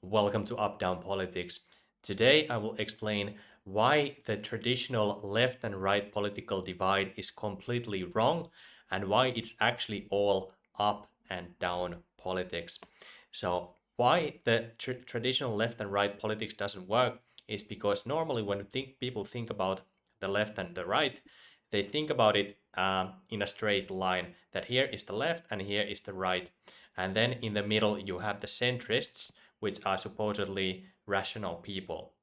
Welcome to Up Down Politics. Today I will explain why the traditional left and right political divide is completely wrong and why it's actually all up and down politics. So, why the traditional left and right politics doesn't work is because normally when people think about the left and the right, they think about it in a straight line that here is the left and here is the right. And then in the middle, you have the centrists, which are supposedly rational people.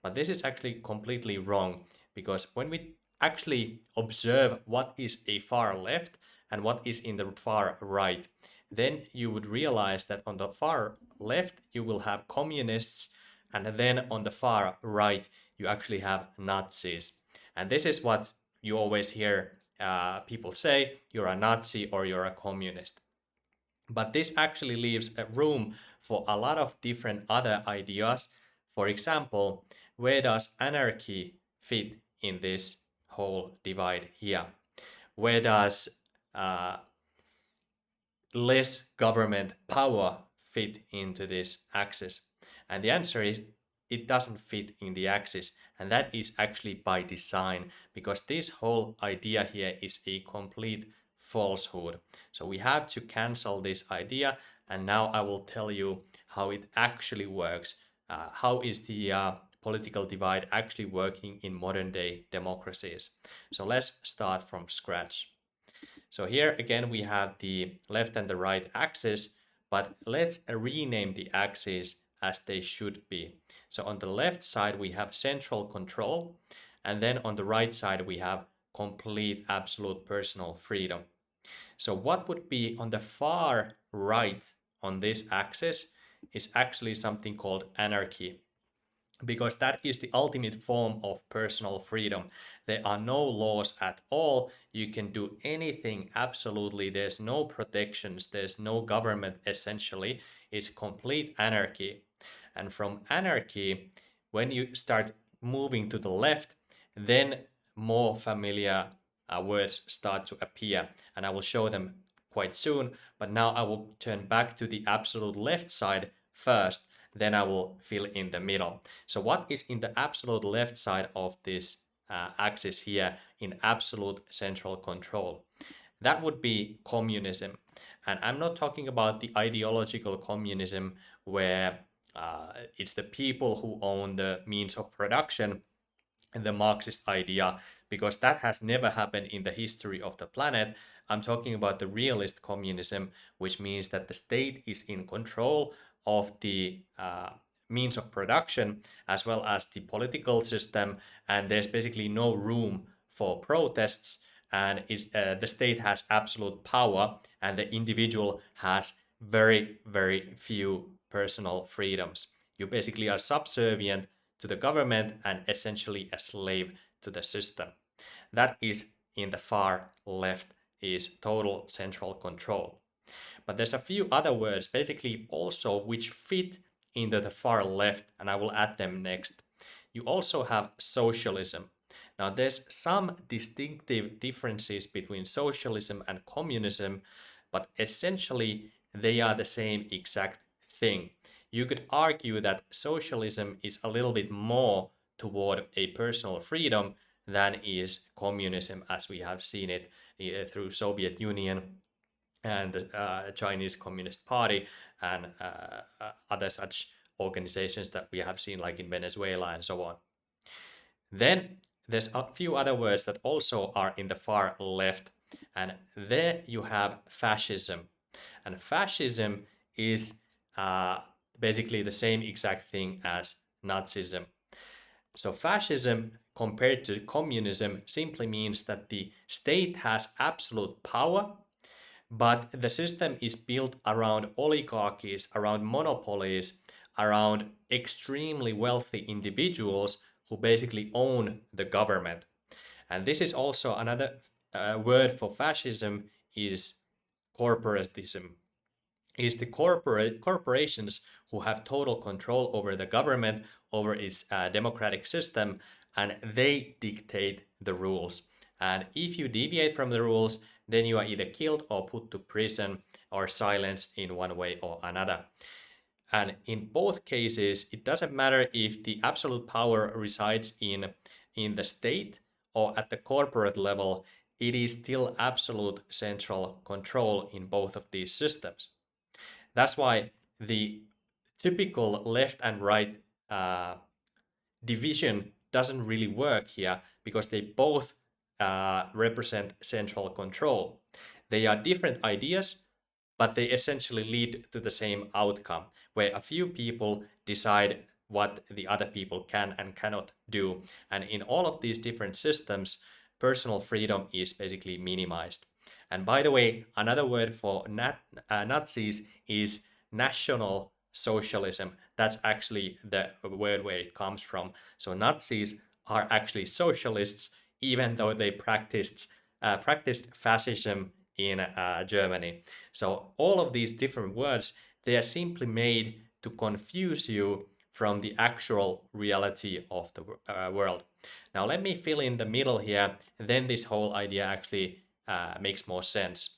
But this is actually completely wrong because when we actually observe what is a far left and what is in the far right, then you would realize that on the far left you will have communists, and then on the far right you actually have Nazis. And this is what you always hear people say: you're a Nazi or you're a communist. But this actually leaves a room for a lot of different other ideas. For example, where does anarchy fit in this whole divide here? Where does uh, less government power fit into this axis? And the answer is it doesn't fit in the axis. And that is actually by design, because this whole idea here is a complete falsehood. So we have to cancel this idea. And now I will tell you how it actually works. How is the political divide actually working in modern day democracies? So let's start from scratch. So here again we have the left and the right axis, but let's rename the axes as they should be. So on the left side we have central control, and then on the right side we have complete absolute personal freedom. So what would be on the far right on this axis is actually something called anarchy, because that is the ultimate form of personal freedom. There are no laws at all. You can do anything absolutely. There's no protections. There's no government essentially. It's complete anarchy. And from anarchy, when you start moving to the left, then more familiar words start to appear. And I will show them quite soon. But now I will turn back to the absolute left side first, then I will fill in the middle. So what is in the absolute left side of this axis here in absolute central control? That would be communism. And I'm not talking about the ideological communism where it's the people who own the means of production and the Marxist idea, because that has never happened in the history of the planet. I'm talking about the realist communism, which means that the state is in control of the means of production as well as the political system, and there's basically no room for protests, and the state has absolute power, and the individual has very, very few personal freedoms. You basically are subservient to the government and essentially a slave to the system. That is in the far left, is total central control. But there's a few other words basically also which fit into the far left, and I will add them next. You also have socialism. Now there's some distinctive differences between socialism and communism, but essentially they are the same exact thing. You could argue that socialism is a little bit more toward a personal freedom than is communism, as we have seen it through Soviet Union and the Chinese Communist Party and other such organizations that we have seen, like in Venezuela and so on. Then there's a few other words that also are in the far left, and there you have fascism. And fascism is basically the same exact thing as Nazism. So fascism compared to communism simply means that the state has absolute power, but the system is built around oligarchies, around monopolies, around extremely wealthy individuals who basically own the government. And this is also another word for fascism is corporatism. Is the corporations who have total control over the government, over its democratic system, and they dictate the rules. And if you deviate from the rules, then you are either killed or put to prison or silenced in one way or another. And in both cases, it doesn't matter if the absolute power resides in the state or at the corporate level, it is still absolute central control in both of these systems. That's why the typical left and right uh, division doesn't really work here, because they both represent central control. They are different ideas, but they essentially lead to the same outcome, where a few people decide what the other people can and cannot do. And in all of these different systems, personal freedom is basically minimized. And by the way, another word for Nazis is national socialism. That's actually the word where it comes from. So Nazis are actually socialists, even though they practiced fascism in Germany. So all of these different words, they are simply made to confuse you from the actual reality of the world. Now let me fill in the middle here, then this whole idea actually makes more sense.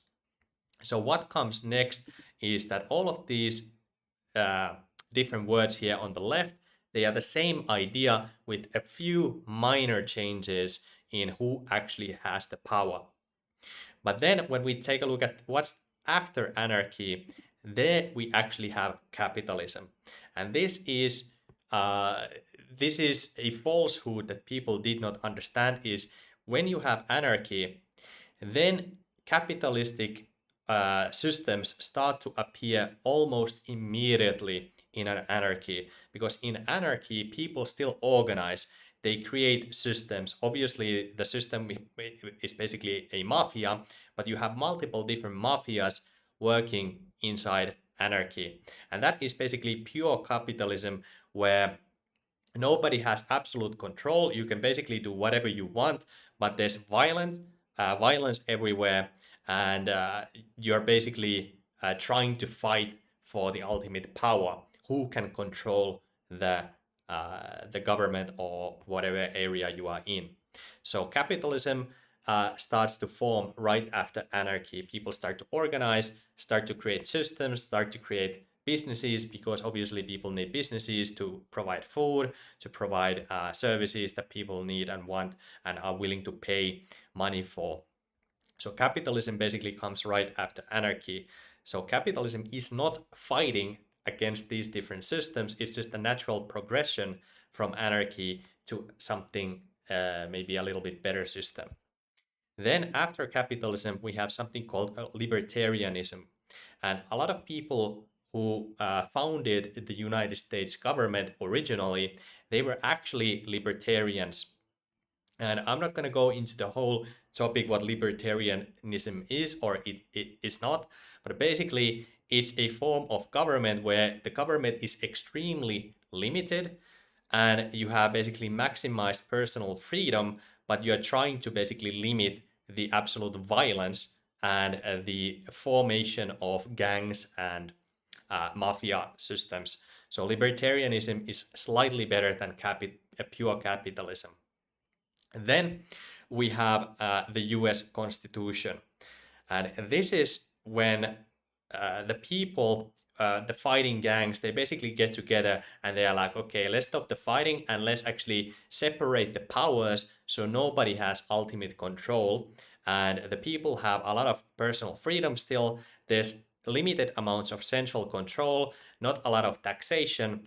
So what comes next is that all of these uh, different words here on the left, they are the same idea with a few minor changes in who actually has the power. But then when we take a look at what's after anarchy, there we actually have capitalism. And uh, this is a falsehood that people did not understand, is when you have anarchy, then capitalistic systems start to appear almost immediately in an anarchy, because in anarchy people still organize, they create systems. Obviously the system is basically a mafia, but you have multiple different mafias working inside anarchy, and that is basically pure capitalism, where nobody has absolute control. You can basically do whatever you want, but there's violence everywhere, and you're basically trying to fight for the ultimate power. Who can control the government or whatever area you are in? So capitalism starts to form right after anarchy. People start to organize, start to create systems, start to create businesses, because obviously people need businesses to provide food, to provide services that people need and want and are willing to pay money for. So capitalism basically comes right after anarchy. So capitalism is not fighting against these different systems, it's just a natural progression from anarchy to something maybe a little bit better system. Then after capitalism, we have something called libertarianism. And a lot of people who founded the United States government originally, they were actually libertarians. And I'm not going to go into the whole topic what libertarianism is or it is not, but basically it's a form of government where the government is extremely limited and you have basically maximized personal freedom, but you're trying to basically limit the absolute violence and the formation of gangs and mafia systems. So libertarianism is slightly better than pure capitalism. Then we have the US Constitution. And this is when the people, the fighting gangs, they basically get together and they are like, okay, let's stop the fighting and let's actually separate the powers so nobody has ultimate control. And the people have a lot of personal freedom still. There's limited amounts of central control, not a lot of taxation,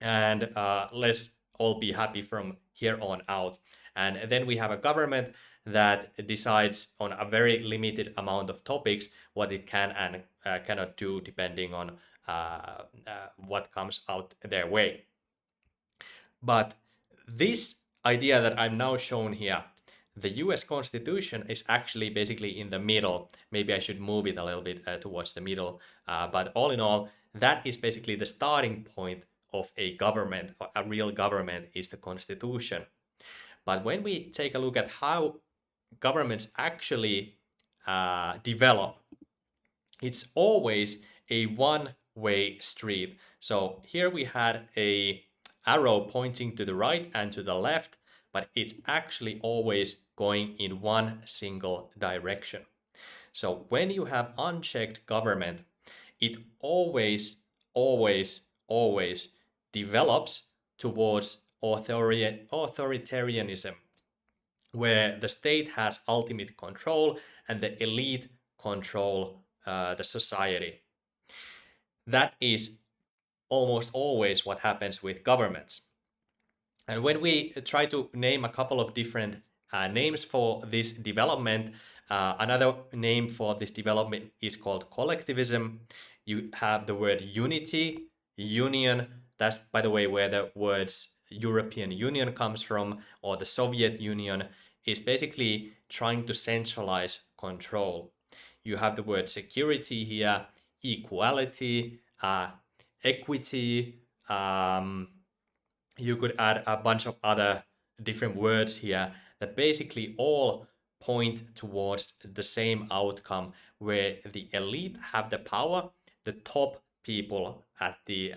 and let's all be happy from here on out. And then we have a government that decides on a very limited amount of topics what it can and cannot do depending on what comes out their way. But this idea that I'm now shown here, the US Constitution is actually basically in the middle. Maybe I should move it a little bit towards the middle. But all in all, that is basically the starting point of a government. A real government is the Constitution. But when we take a look at how governments actually develop, it's always a one-way street. So here we had a arrow pointing to the right and to the left, but it's actually always going in one single direction. So when you have unchecked government, it always always develops towards authoritarianism, where the state has ultimate control and the elite control the society. That is almost always what happens with governments. And when we try to name a couple of different names for this development, another name for this development is called collectivism. You have the word unity, union. That's, by the way, where the words European Union comes from, or the Soviet Union, is basically trying to centralize control. You have the word security here, equality, equity. You could add a bunch of other different words here that basically all point towards the same outcome, where the elite have the power, the top people at the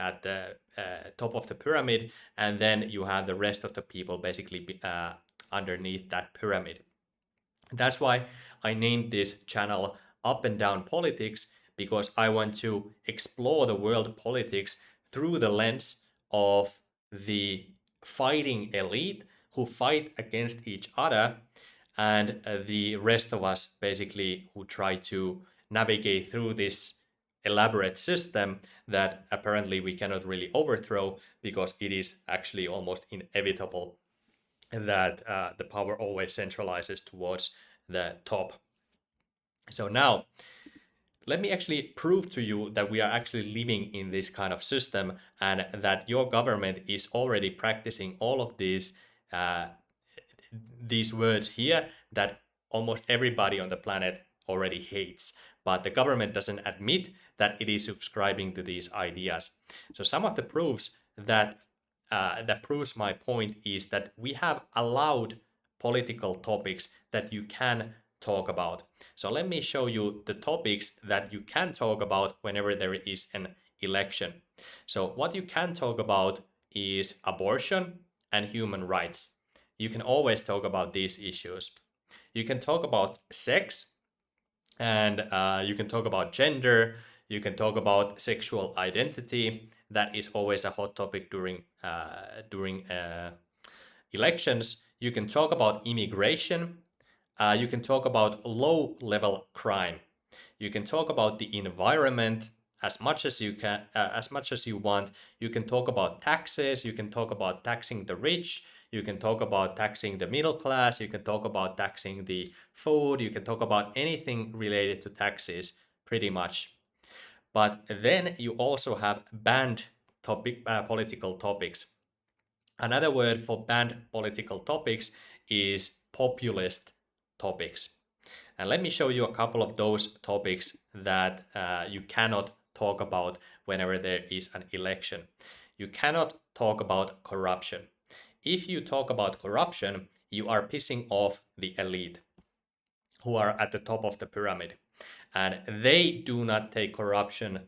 top of the pyramid, and then you have the rest of the people basically underneath that pyramid. That's why I named this channel Up and Down Politics, because I want to explore the world politics through the lens of the fighting elite who fight against each other, and the rest of us basically who try to navigate through this elaborate system that apparently we cannot really overthrow, because it is actually almost inevitable that the power always centralizes towards the top. So now, let me actually prove to you that we are actually living in this kind of system, and that your government is already practicing all of uh, these words here that almost everybody on the planet already hates. But the government doesn't admit that it is subscribing to these ideas. So some of the proofs that proves my point is that we have allowed political topics that you can talk about. So let me show you the topics that you can talk about whenever there is an election. So what you can talk about is abortion and human rights. You can always talk about these issues. You can talk about sex, and you can talk about gender. You can talk about sexual identity. That is always a hot topic during elections. You can talk about immigration. You can talk about low-level crime. You can talk about the environment as much as you can, as much as you want. You can talk about taxes. You can talk about taxing the rich. You can talk about taxing the middle class. You can talk about taxing the food. You can talk about anything related to taxes, pretty much. But then you also have banned political topics. Another word for banned political topics is populist topics. And let me show you a couple of those topics that you cannot talk about whenever there is an election. You cannot talk about corruption. If you talk about corruption, you are pissing off the elite who are at the top of the pyramid. And they do not take corruption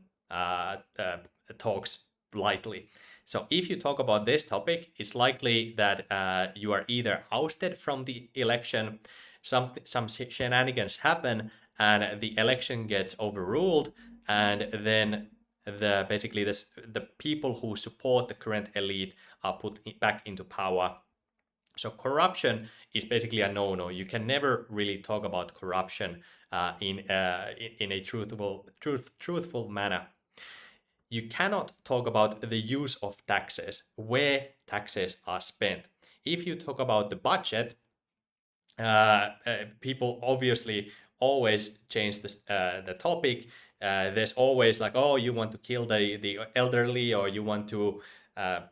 talks lightly. So if you talk about this topic, it's likely that you are either ousted from the election, some shenanigans happen, and the election gets overruled, and then the people who support the current elite are put back into power. So corruption is basically a no-no. You can never really talk about corruption in a truthful manner. You cannot talk about the use of taxes, where taxes are spent. If you talk about the budget, people obviously always change the topic. There's always like, oh, you want to kill the elderly, or you want to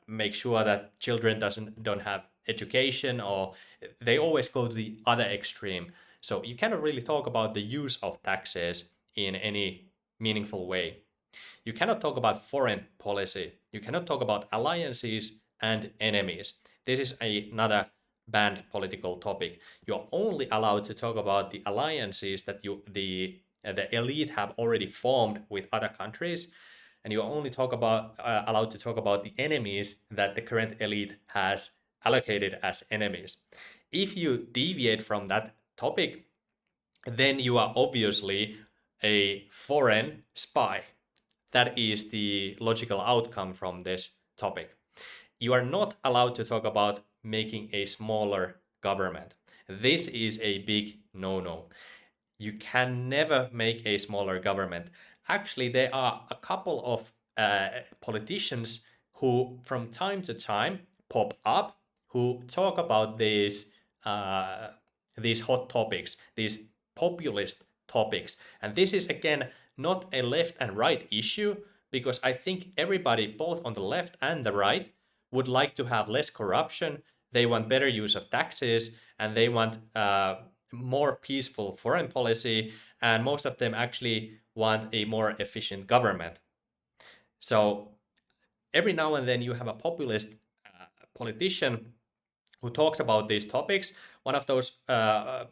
make sure that children don't have education, or they always go to the other extreme. So you cannot really talk about the use of taxes in any meaningful way. You cannot talk about foreign policy. You cannot talk about alliances and enemies. This is another banned political topic. You're only allowed to talk about the alliances that the elite have already formed with other countries, and you're only allowed to talk about the enemies that the current elite has allocated as enemies. If you deviate from that topic, then you are obviously a foreign spy. that is the logical outcome from this topic. You are not allowed to talk about making a smaller government. This is a big no-no. You can never make a smaller government. Actually, there are a couple of politicians who, from time to time, pop up who talk about uh, these hot topics, these populist topics. And this is again not a left and right issue, because I think everybody, both on the left and the right, would like to have less corruption. They want better use of taxes, and they want more peaceful foreign policy, and most of them actually want a more efficient government. So every now and then you have a populist politician who talks about these topics. One of those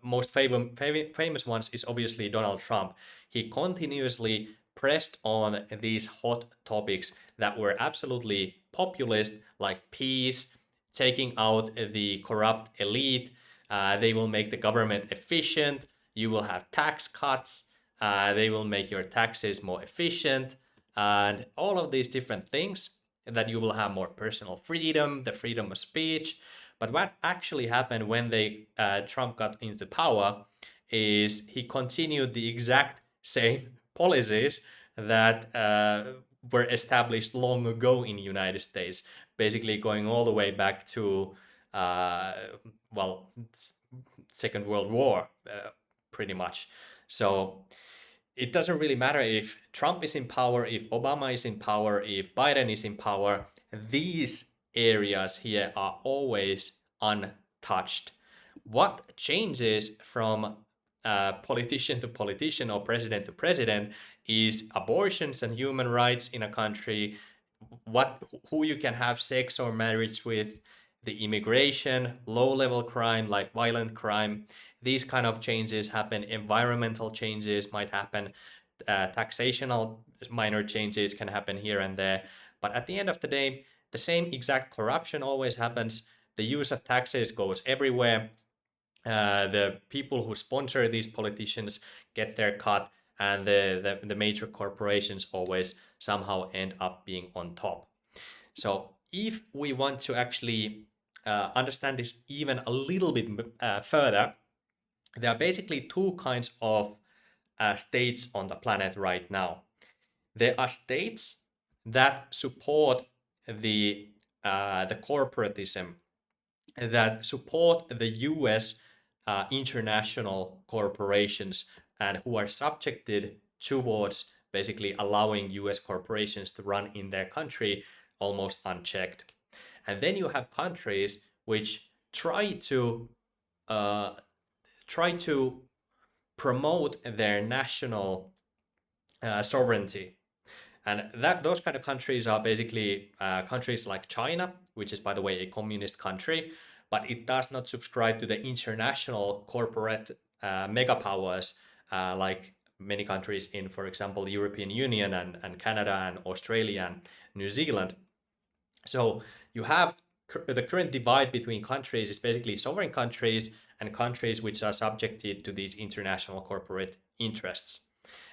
most famous ones is obviously Donald Trump. He continuously pressed on these hot topics that were absolutely populist, like peace, taking out the corrupt elite. They will make the government efficient. You will have tax cuts. They will make your taxes more efficient, and all of these different things. That you will have more personal freedom, the freedom of speech. But what actually happened when Trump got into power is he continued the exact same policies that were established long ago in the United States, basically going all the way back to uh, well, Second World War, pretty much. So it doesn't really matter if Trump is in power, if Obama is in power, if Biden is in power. These areas here are always untouched. What changes from politician to politician or president to president is abortions and human rights in a country, what who you can have sex or marriage with, the immigration, low level crime like violent crime. These kind of changes happen. Environmental changes might happen. Taxational minor changes can happen here and there. But at the end of the day, the same exact corruption always happens. The use of taxes goes everywhere. The people who sponsor these politicians get their cut, and the major corporations always somehow end up being on top. So if we want to actually understand this even a little bit further, there are basically two kinds of states on the planet right now. There are states that support the corporatism, that support the US international corporations, and who are subjected towards basically allowing US corporations to run in their country almost unchecked. And then you have countries which uh, try to promote their national sovereignty. And that those kind of countries are basically countries like China, which is, by the way, a communist country, but it does not subscribe to the international corporate mega powers like many countries in, for example, the European Union and Canada and Australia and New Zealand. So you have the current divide between countries is basically sovereign countries and countries which are subjected to these international corporate interests.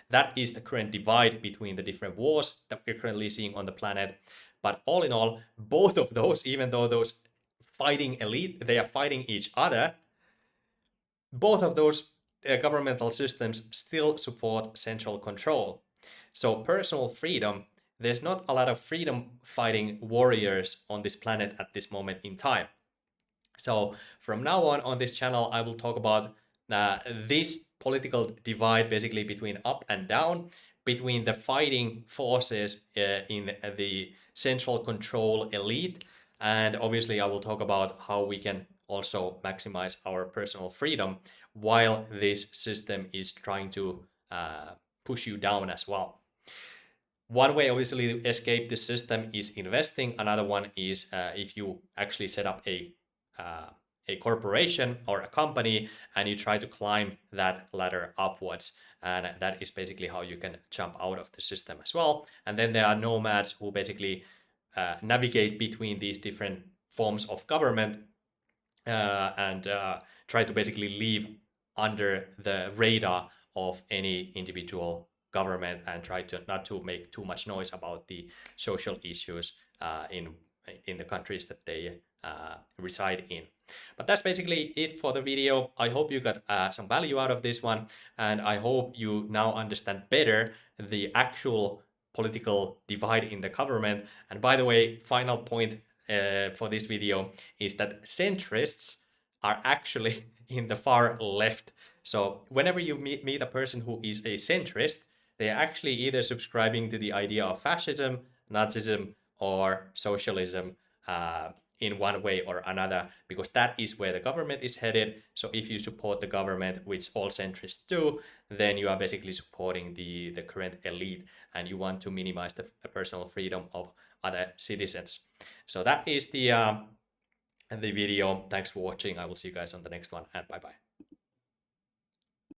That is the current divide between the different wars that we're currently seeing on the planet. But all in all, both of those, even though those fighting elite, they are fighting each other, both of those governmental systems still support central control. So personal freedom, there's not a lot of freedom fighting warriors on this planet at this moment in time. So from now on this channel, I will talk about this political divide basically between up and down, between the fighting forces in the central control elite. And obviously, I will talk about how we can also maximize our personal freedom while this system is trying to push you down as well. One way, obviously, to escape this system is investing. Another one is if you actually set up uh, a corporation or a company and you try to climb that ladder upwards. And that is basically how you can jump out of the system as well. And then there are nomads who basically navigate between these different forms of government and try to basically live under the radar of any individual government and try to not to make too much noise about the social issues in the countries that they reside in. But that's basically it for the video. I hope you got some value out of this one, and I hope you now understand better the actual political divide in the government. And by the way, final point for this video is that centrists are actually in the far left. So whenever you meet a person who is a centrist, they are actually either subscribing to the idea of fascism, Nazism, or socialism in one way or another, because that is where the government is headed. So if you support the government, which all centrists do, then you are basically supporting the current elite, and you want to minimize the personal freedom of other citizens. So that is the video. Thanks for watching. I will see you guys on the next one, and bye bye.